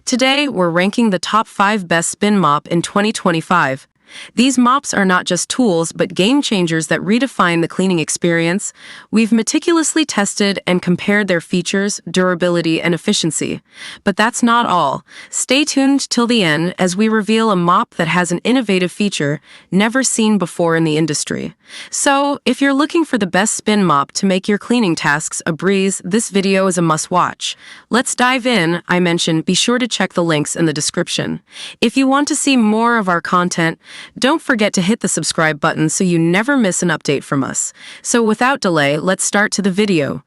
Today, we're ranking the top 5 best Spin Mop in 2025. These mops are not just tools, but game changers that redefine the cleaning experience. We've meticulously tested and compared their features, durability, and efficiency. But that's not all. Stay tuned till the end as we reveal a mop that has an innovative feature never seen before in the industry. So, if you're looking for the best spin mop to make your cleaning tasks a breeze, this video is a must-watch. Let's dive in. I mentioned, be sure to check the links in the description. If you want to see more of our content, don't forget to hit the subscribe button so you never miss an update from us. So without delay, let's start to the video.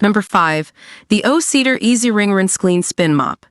Number 5. The O-Cedar EasyWring RinseClean Spin Mop.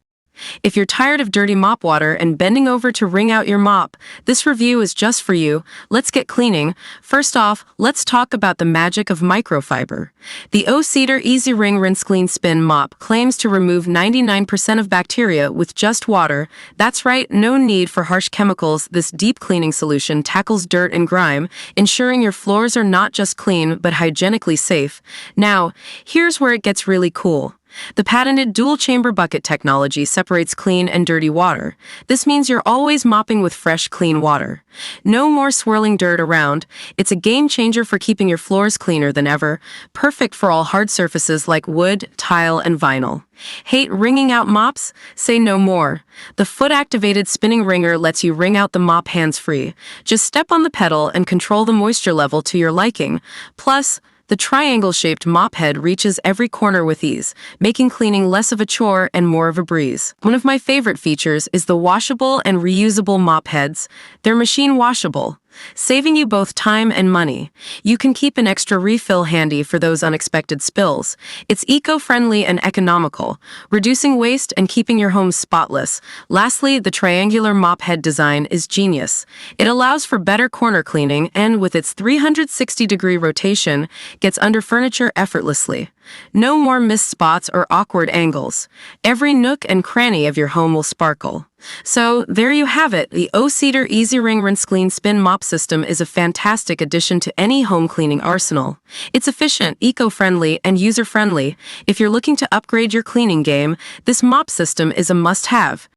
If you're tired of dirty mop water and bending over to wring out your mop, this review is just for you. Let's get cleaning. First off, let's talk about the magic of microfiber. The O-Cedar EasyWring RinseClean Spin Mop claims to remove 99% of bacteria with just water. That's right, no need for harsh chemicals. This deep cleaning solution tackles dirt and grime, ensuring your floors are not just clean but hygienically safe. Now, here's where it gets really cool. The patented dual-chamber bucket technology separates clean and dirty water. This means you're always mopping with fresh, clean water. No more swirling dirt around. It's a game-changer for keeping your floors cleaner than ever, perfect for all hard surfaces like wood, tile, and vinyl. Hate wringing out mops? Say no more. The foot-activated spinning wringer lets you wring out the mop hands-free. Just step on the pedal and control the moisture level to your liking. Plus, the triangle-shaped mop head reaches every corner with ease, making cleaning less of a chore and more of a breeze. One of my favorite features is the washable and reusable mop heads. They're machine washable, saving you both time and money. You can keep an extra refill handy for those unexpected spills. It's eco-friendly and economical, reducing waste and keeping your home spotless. Lastly, the triangular mop head design is genius. It allows for better corner cleaning and, with its 360-degree rotation, gets under furniture effortlessly. No more missed spots or awkward angles. Every nook and cranny of your home will sparkle. So, there you have it. The O-Cedar EasyWring RinseClean Spin Mop system is a fantastic addition to any home cleaning arsenal. It's efficient, eco-friendly, and user-friendly. If you're looking to upgrade your cleaning game, this mop system is a must-have.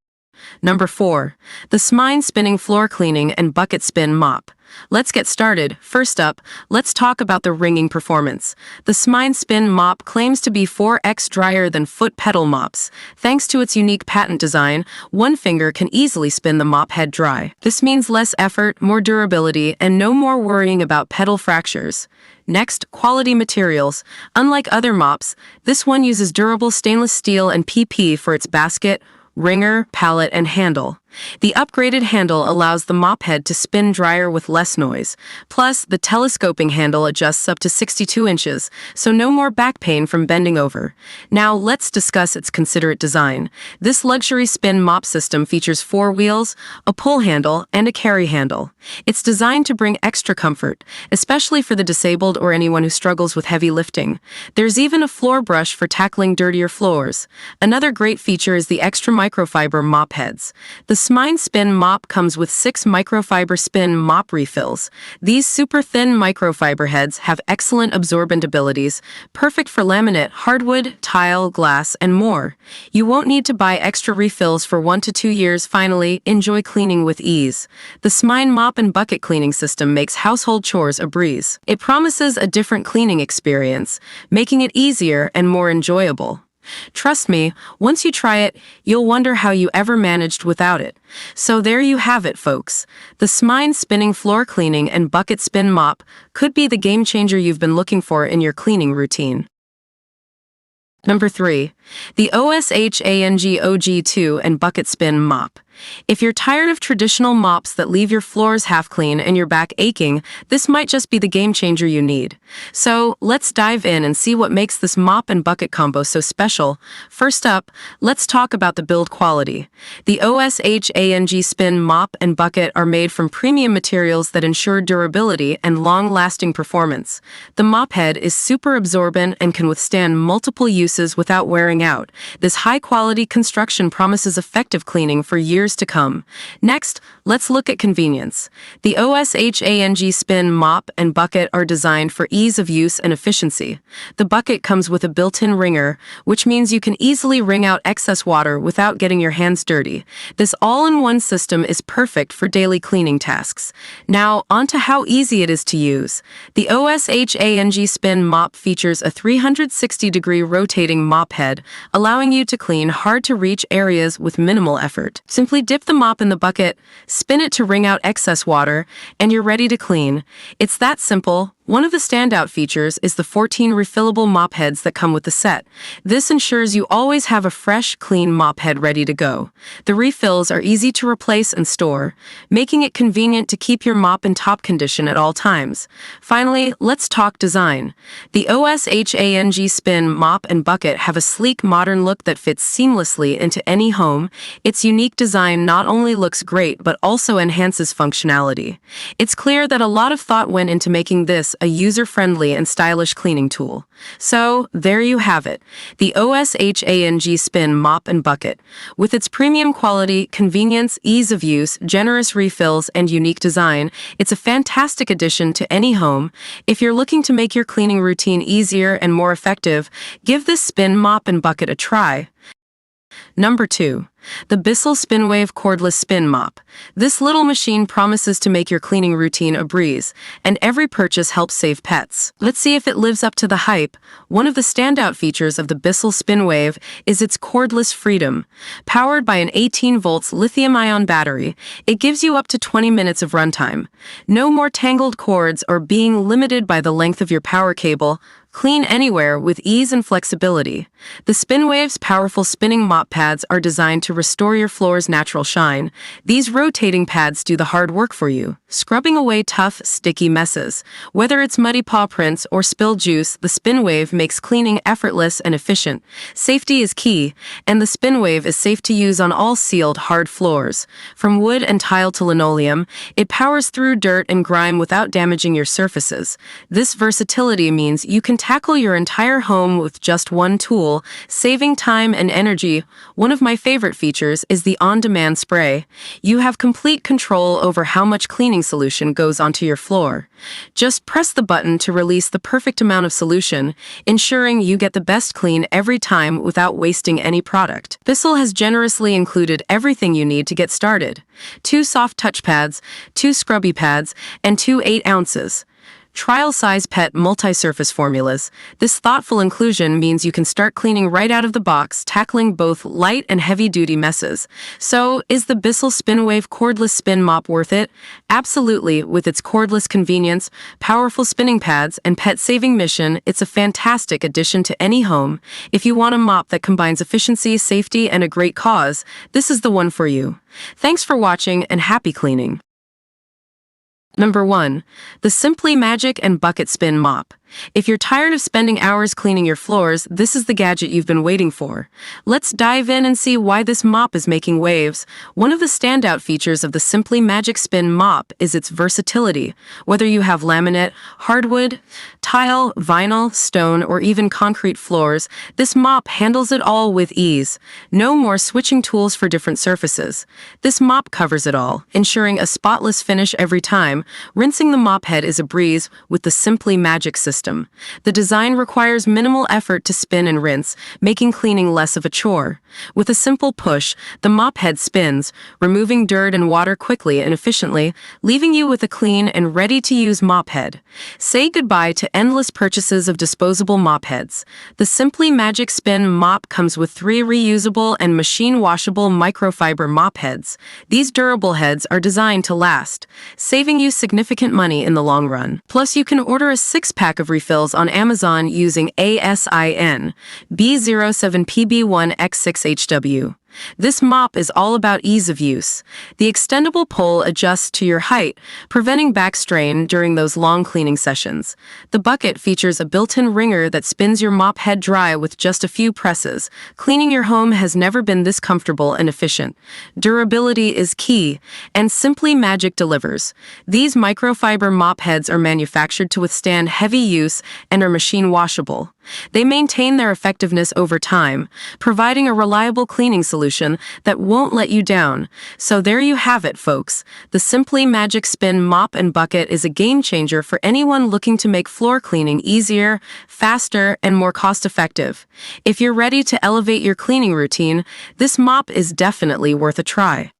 Number 4. The Tsmine Spinning Floor Cleaning and Bucket Spin Mop. Let's get started. First up, let's talk about the wringing performance. The Tsmine Spin Mop claims to be 4x drier than foot pedal mops. Thanks to its unique patent design, one finger can easily spin the mop head dry. This means less effort, more durability, and no more worrying about pedal fractures. Next, quality materials. Unlike other mops, this one uses durable stainless steel and PP for its basket, wringer, pallet, and handle. The upgraded handle allows the mop head to spin drier with less noise. Plus, the telescoping handle adjusts up to 62 inches, so no more back pain from bending over. Now, let's discuss its considerate design. This luxury spin mop system features 4 wheels, a pull handle, and a carry handle. It's designed to bring extra comfort, especially for the disabled or anyone who struggles with heavy lifting. There's even a floor brush for tackling dirtier floors. Another great feature is the extra microfiber mop heads. The Tsmine Spin Mop comes with 6 microfiber spin mop refills. These super thin microfiber heads have excellent absorbent abilities, perfect for laminate, hardwood, tile, glass, and more. You won't need to buy extra refills for 1 to 2 years. Finally, enjoy cleaning with ease. The Tsmine Mop and Bucket cleaning system makes household chores a breeze. It promises a different cleaning experience, making it easier and more enjoyable. Trust me, once you try it, you'll wonder how you ever managed without it. So there you have it, folks. The Tsmine Spinning Floor Cleaning and Bucket Spin Mop could be the game changer you've been looking for in your cleaning routine. Number 3. The OSHANG OG2 and Bucket Spin Mop. If you're tired of traditional mops that leave your floors half clean and your back aching, this might just be the game changer you need. So, let's dive in and see what makes this mop and bucket combo so special. First up, let's talk about the build quality. The OSHANG Spin Mop and Bucket are made from premium materials that ensure durability and long-lasting performance. The mop head is super absorbent and can withstand multiple uses without wearing out. This high-quality construction promises effective cleaning for years to come. Next, Let's look at convenience. The OSHANG Spin Mop and Bucket are designed for ease of use and efficiency. The bucket comes with a built-in wringer, which means you can easily wring out excess water without getting your hands dirty. This all-in-one system is perfect for daily cleaning tasks. Now, on to how easy it is to use. The OSHANG Spin Mop features a 360-degree rotating mop head, allowing you to clean hard-to-reach areas with minimal effort. Simply dip the mop in the bucket, spin it to wring out excess water, and you're ready to clean. It's that simple. One of the standout features is the 14 refillable mop heads that come with the set. This ensures you always have a fresh, clean mop head ready to go. The refills are easy to replace and store, making it convenient to keep your mop in top condition at all times. Finally, let's talk design. The OSHANG Spin Mop and Bucket have a sleek, modern look that fits seamlessly into any home. Its unique design not only looks great, but also enhances functionality. It's clear that a lot of thought went into making this a user-friendly and stylish cleaning tool. So, there you have it, the OSHANG Spin Mop and Bucket. With its premium quality, convenience, ease of use, generous refills, and unique design, it's a fantastic addition to any home. If you're looking to make your cleaning routine easier and more effective, give this Spin Mop and Bucket a try. Number 2. The Bissell SpinWave Cordless Spin Mop. This little machine promises to make your cleaning routine a breeze, and every purchase helps save pets. Let's see if it lives up to the hype. One of the standout features of the Bissell SpinWave is its cordless freedom. Powered by an 18 volts lithium-ion battery, it gives you up to 20 minutes of runtime. No more tangled cords or being limited by the length of your power cable. Clean anywhere with ease and flexibility. The SpinWave's powerful spinning mop pads are designed to restore your floor's natural shine. These rotating pads do the hard work for you, scrubbing away tough, sticky messes. Whether it's muddy paw prints or spilled juice, the SpinWave makes cleaning effortless and efficient. Safety is key, and the SpinWave is safe to use on all sealed, hard floors. From wood and tile to linoleum, it powers through dirt and grime without damaging your surfaces. This versatility means you can tackle your entire home with just one tool, saving time and energy. One of my favorite features is the on-demand spray. You have complete control over how much cleaning solution goes onto your floor. Just press the button to release the perfect amount of solution, ensuring you get the best clean every time without wasting any product. Bissell has generously included everything you need to get started. 2 soft touch pads, 2 scrubby pads, and 2 8 ounces. Trial-size pet multi-surface formulas. This thoughtful inclusion means you can start cleaning right out of the box, tackling both light and heavy-duty messes. So, is the Bissell SpinWave Cordless Spin Mop worth it? Absolutely. With its cordless convenience, powerful spinning pads, and pet-saving mission, it's a fantastic addition to any home. If you want a mop that combines efficiency, safety, and a great cause, this is the one for you. Thanks for watching, and happy cleaning. Number 1. The Simpli-Magic and Bucket Spin Mop. If you're tired of spending hours cleaning your floors, this is the gadget you've been waiting for. Let's dive in and see why this mop is making waves. One of the standout features of the Simpli-Magic Spin Mop is its versatility. Whether you have laminate, hardwood, tile, vinyl, stone, or even concrete floors, this mop handles it all with ease. No more switching tools for different surfaces. This mop covers it all, ensuring a spotless finish every time. Rinsing the mop head is a breeze with the Simpli-Magic system. The design requires minimal effort to spin and rinse, making cleaning less of a chore. With a simple push, the mop head spins, removing dirt and water quickly and efficiently, leaving you with a clean and ready-to-use mop head. Say goodbye to endless purchases of disposable mop heads. The Simpli-Magic Spin Mop comes with 3 reusable and machine-washable microfiber mop heads. These durable heads are designed to last, saving you significant money in the long run. Plus, you can order a 6-pack of refills on Amazon using ASIN B07PB1X6HW. This mop is all about ease of use. The extendable pole adjusts to your height, preventing back strain during those long cleaning sessions. The bucket features a built-in wringer that spins your mop head dry with just a few presses. Cleaning your home has never been this comfortable and efficient. Durability is key, and Simpli-Magic delivers. These microfiber mop heads are manufactured to withstand heavy use and are machine washable. They maintain their effectiveness over time, providing a reliable cleaning solution that won't let you down. So there you have it, folks. The Simpli-Magic Spin Mop and Bucket is a game changer for anyone looking to make floor cleaning easier, faster, and more cost-effective. If you're ready to elevate your cleaning routine, this mop is definitely worth a try.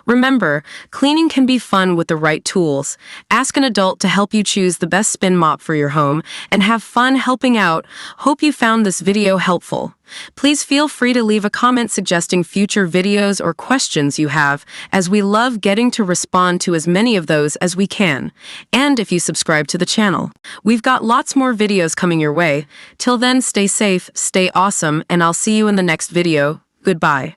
Remember, cleaning can be fun with the right tools. Ask an adult to help you choose the best spin mop for your home and have fun helping out. Hope you found this video helpful. Please feel free to leave a comment suggesting future videos or questions you have, as we love getting to respond to as many of those as we can. And if you subscribe to the channel, we've got lots more videos coming your way. Till then, stay safe, stay awesome, and I'll see you in the next video. Goodbye.